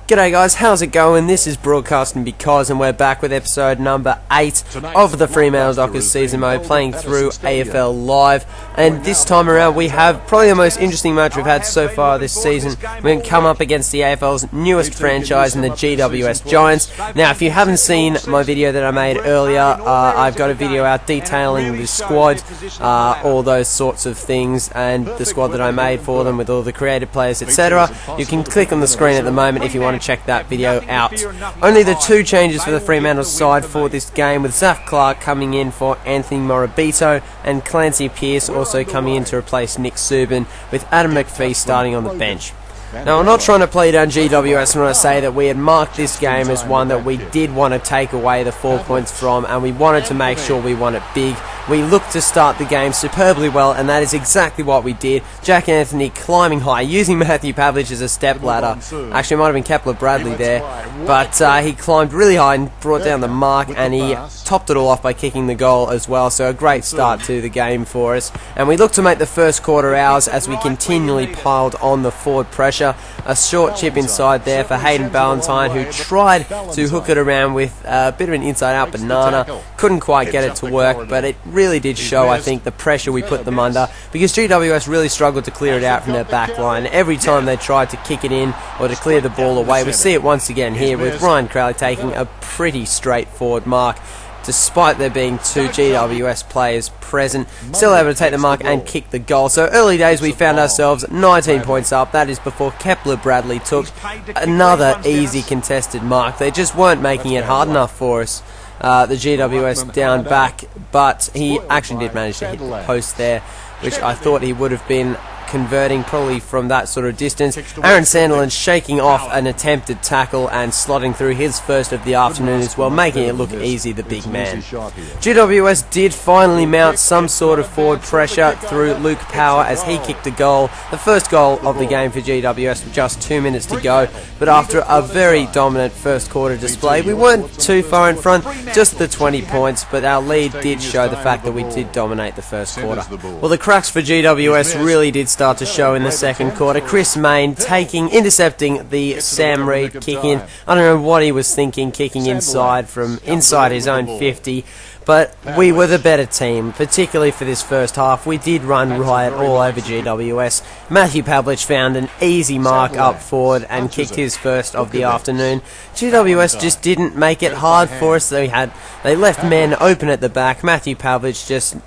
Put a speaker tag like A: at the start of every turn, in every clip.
A: G'day guys, how's it going? This is Broadcasting Because, and we're back with episode number 8 of the Fremantle Dockers season mode, playing through AFL Live. And this time around we have probably the most interesting match we've had so far this season. We're going to come up against the AFL's newest franchise in the GWS Giants. Now, if you haven't seen my video that I made earlier, I've got a video out detailing the squad, all those sorts of things, and the squad that I made for them with all the creative players, etc. You can click on the screen at the moment if you want to check that video out. Only the two changes for the Fremantle side for this game, with Zach Clark coming in for Anthony Morabito and Clancy Pearce also coming in to replace Nick Subin, with Adam McPhee starting on the bench. Now, I'm not trying to play down GWS when I say that we had marked this game as one that we did want to take away the 4 points from, and we wanted to make sure we won it big. We looked to start the game superbly well, and that is exactly what we did. Jack Anthony climbing high, using Matthew Pavlich as a step ladder. Actually, it might have been Kepler Bradley there, but he climbed really high and brought down the mark, and he topped it all off by kicking the goal as well. So a great start to the game for us. And we looked to make the first quarter ours as we continually piled on the forward pressure. A short chip inside there for Hayden Ballantyne, who tried to hook it around with a bit of an inside-out banana. Couldn't quite get it to work, but it really did show, I think, the pressure we put them under, because GWS really struggled to clear it out from their back line. Every time they tried to kick it in or to clear the ball away, we see it once again here with Ryan Crowley taking a pretty straightforward mark. Despite there being two GWS players present, still able to take the mark and kick the goal. So early days we found ourselves 19 points up. That is before Kepler Bradley took another easy contested mark. They just weren't making it hard enough for us. The GWS down back, but he actually did manage to hit the post there, which I thought he would have been converting probably from that sort of distance. Aaron Sandilands shaking off an attempted tackle and slotting through his first of the afternoon as well, making it look easy, the big man. GWS did finally mount some sort of forward pressure through Luke Power as he kicked a goal, the first goal of the game for GWS with just 2 minutes to go. But after a very dominant first quarter display, we weren't too far in front, just the 20 points, but our lead did show the fact that we did dominate the first quarter. Well, the cracks for GWS really did start to show in the second quarter. Chris Main intercepting the Sam Reid kick in. I don't know what he was thinking, kicking inside from inside his own 50. But we were the better team, particularly for this first half. We did run riot all over GWS. Matthew Pavlich found an easy mark up forward and kicked his first of the afternoon. GWS just didn't make it hard for us. They left men open at the back. Matthew Pavlich just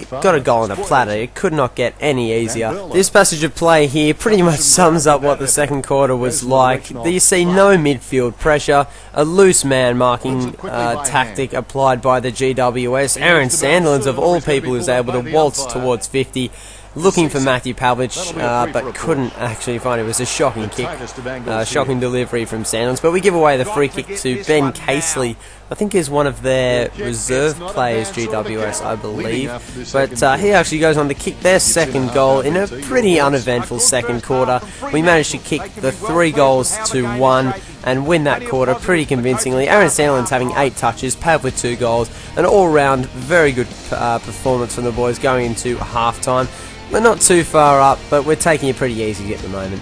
A: got a goal on a platter. It could not get any easier. This passage of play here pretty much sums up what the second quarter was like. You see no midfield pressure, a loose man marking tactic applied by the GWS. Aaron Sandilands, of all people, was able to waltz towards 50, looking for Matthew Pavlich, but couldn't actually find it. It was a shocking kick, shocking delivery from Sandilands. But we give away the free kick to Ben Casely. I think is one of their reserve players, GWS, I believe. But he actually goes on to kick their second goal in a pretty uneventful second quarter. We managed to kick the 3 goals to 1 and win that quarter pretty convincingly. Aaron Sandilands having 8 touches, Pav with 2 goals. An all-round very good performance from the boys going into half-time. We're not too far up, but we're taking it pretty easy at the moment.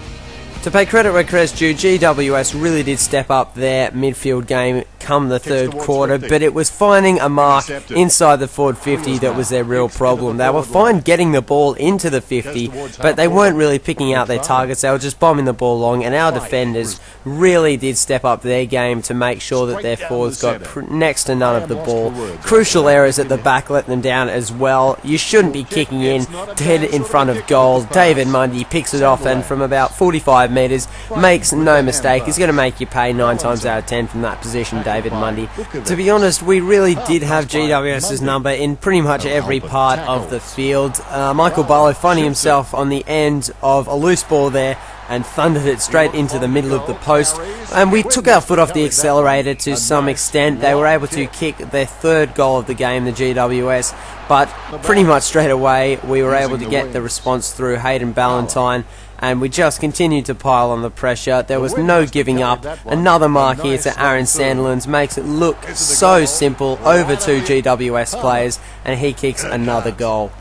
A: To pay credit where credit's due, GWS really did step up their midfield game come the third quarter, but it was finding a mark inside the forward 50 that was their real problem. They were fine getting the ball into the 50, but they weren't really picking out their targets. They were just bombing the ball long, and our defenders really did step up their game to make sure that their forwards got next to none of the ball. Crucial errors at the back let them down as well. You shouldn't be kicking in dead in front of goal. David Mundy picks it off, and from about 45 metres, makes no mistake. He's going to make you pay 9 times out of 10 from that position, David Mundy. To be honest, we really did have GWS's number in pretty much every part of the field. Michael Barlow finding himself on the end of a loose ball there and thundered it straight into the middle of the post, and we took our foot off the accelerator to some extent. They were able to kick their 3rd goal of the game, the GWS, but pretty much straight away we were able to get the response through Hayden Ballantyne, and we just continued to pile on the pressure. There was no giving up. Another mark here to Aaron Sandilands makes it look so simple over 2 GWS players, and he kicks another goal.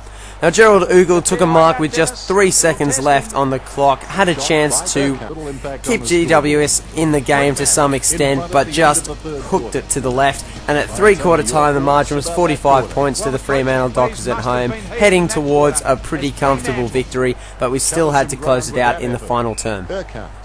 A: Now Gerald Ugle took a mark with just 3 seconds left on the clock, had a chance to keep GWS in the game to some extent, but just hooked it to the left, and at 3/4 time the margin was 45 points to the Fremantle Dockers at home, heading towards a pretty comfortable victory, but we still had to close it out in the final term.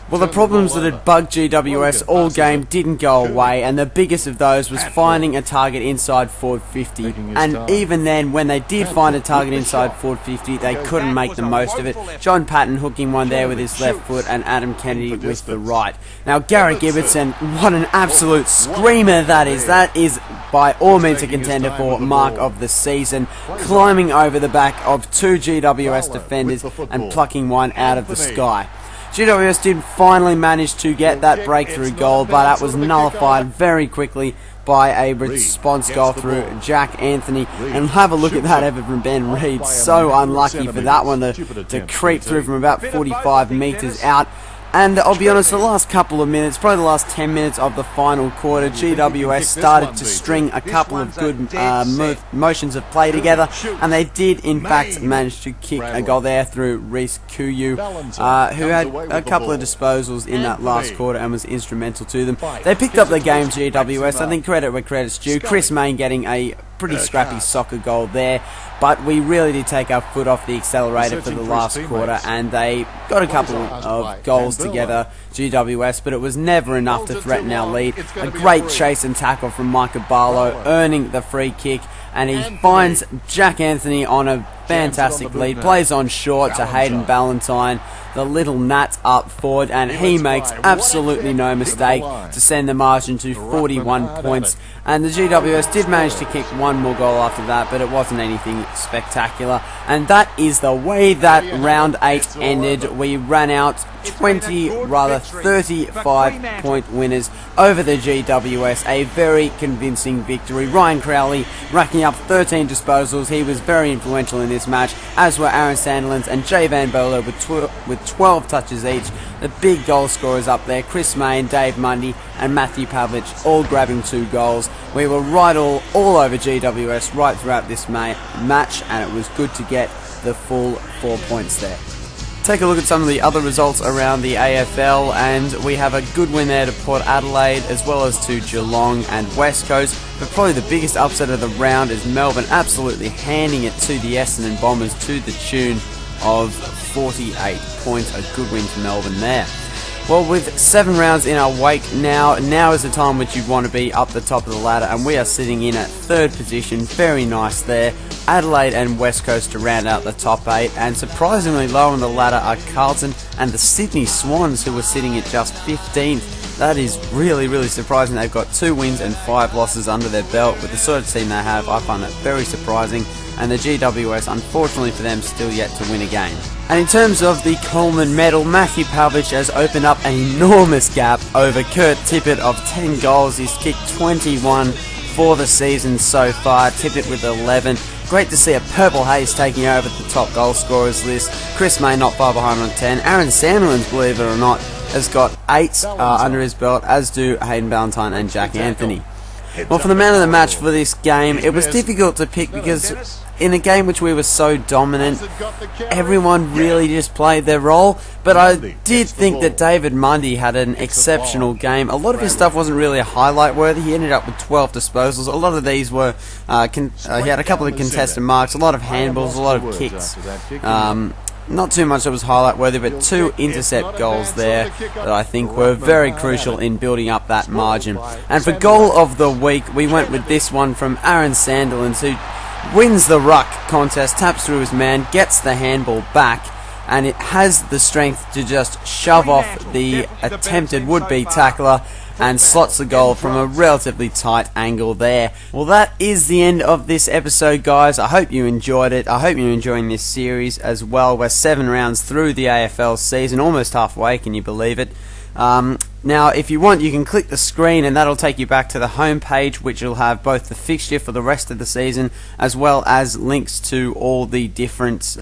A: Well, the problems that had bugged GWS all game didn't go away, and the biggest of those was finding a target inside forward 50. And even then, when they did find a target inside forward 50, they couldn't make the most of it. John Patton hooking one there with his left foot, and Adam Kennedy with the right. Now, Garrett Gibbetson, what an absolute screamer that is. That is by all means a contender for mark of the season, climbing over the back of 2 GWS defenders and plucking one out of the sky. GWS did finally manage to get that breakthrough goal, but that was nullified very quickly by a response goal through Jack Anthony. And have a look at that effort from Ben Reid. So unlucky for that one to creep through from about 45 metres out. And I'll be honest, the last couple of minutes, probably the last 10 minutes of the final quarter, GWS started to string a couple of good motions of play together, and they did in fact manage to kick a goal there through Reece Kuyu, who had a couple of disposals in that last quarter and was instrumental to them. They picked up the game, GWS. I think credit where credit's due. Chris Mayne getting a pretty scrappy soccer goal there, but we really did take our foot off the accelerator for the last quarter, and they got a couple of goals together, GWS, but it was never enough to threaten our lead. A great chase and tackle from Micah Barlow, earning the free kick, and he finds Jack Anthony on a fantastic lead, plays on short to Hayden Ballantyne, the little Nat up forward, and he makes absolutely no mistake to send the margin to 41 points. And the GWS did manage to kick one more goal after that, but it wasn't anything spectacular. And that is the way that round 8 ended. We ran out 35-point winners over the GWS. A very convincing victory. Ryan Crowley racking up 13 disposals. He was very influential in this match, as were Aaron Sandilands and Jay Van Bowler with 12 touches each. The big goal scorers up there, Chris Mayne, Dave Mundy and Matthew Pavlich, all grabbing 2 goals. We were right all over GWS right throughout this match, and it was good to get the full 4 points there. Take a look at some of the other results around the AFL, and we have a good win there to Port Adelaide as well as to Geelong and West Coast, but probably the biggest upset of the round is Melbourne absolutely handing it to the Essendon Bombers to the tune of 48 points. A good win for Melbourne there. Well, with 7 rounds in our wake now is the time which you'd want to be up the top of the ladder, and we are sitting in at 3rd position. Very nice there. Adelaide and West Coast to round out the top 8, and surprisingly low on the ladder are Carlton and the Sydney Swans, who are sitting at just 15th. That is really, really surprising. They've got 2 wins and 5 losses under their belt with the sort of team they have. I find that very surprising, and the GWS, unfortunately for them, still yet to win a game. And in terms of the Coleman medal, Matthew Pavlich has opened up an enormous gap over Kurt Tippett of 10 goals. He's kicked 21 for the season so far. Tippett with 11. Great to see a Purple Haze taking over the top goal scorers list. Chris May not far behind on 10. Aaron Sandilands, believe it or not, has got 8 under his belt, as do Hayden Ballantyne and Jack Anthony. Well, for the man of the match for this game, it was difficult to pick because in a game which we were so dominant, everyone really just played their role. But I did think that David Mundy had an exceptional game. A lot of his stuff wasn't really highlight worthy. He ended up with 12 disposals. A lot of these were, he had a couple of contested marks, a lot of handballs, a lot of kicks. Not too much that was highlight worthy, but 2 intercept goals there that I think were very crucial in building up that margin. And for goal of the week, we went with this one from Aaron Sandilands, who wins the ruck contest, taps through his man, gets the handball back, and it has the strength to just shove off the attempted would-be tackler and slots the goal from a relatively tight angle there. Well, that is the end of this episode, guys. I hope you enjoyed it. I hope you're enjoying this series as well. We're 7 rounds through the AFL season, almost halfway, can you believe it? Now, if you want, you can click the screen and that'll take you back to the home page, which will have both the fixture for the rest of the season as well as links to all the different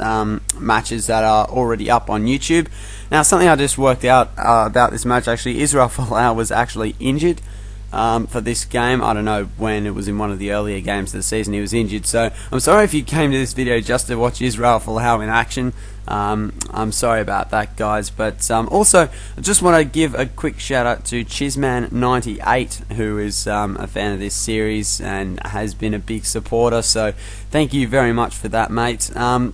A: matches that are already up on YouTube. Now, something I just worked out about this match, actually, Israel Folau was actually injured
B: for this game. I don't know when, it was in one of the earlier games of the season he was injured, so I'm sorry if you came to this video just to watch Israel Folau in action. I'm sorry about that, guys, but also I just want to give a quick shout out to Chisman98, who is a fan of this series and has been a big supporter, so thank you very much for that, mate.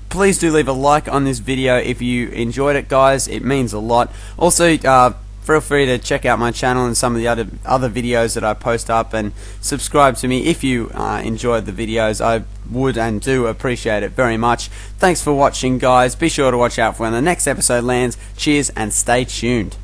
B: Please do leave a like on this video if you enjoyed it, guys. It means a lot. Also, feel free to check out my channel and some of the other videos that I post up, and subscribe to me if you enjoyed the videos. I would and do appreciate it very much. Thanks for watching, guys. Be sure to watch out for when the next episode lands. Cheers and stay tuned.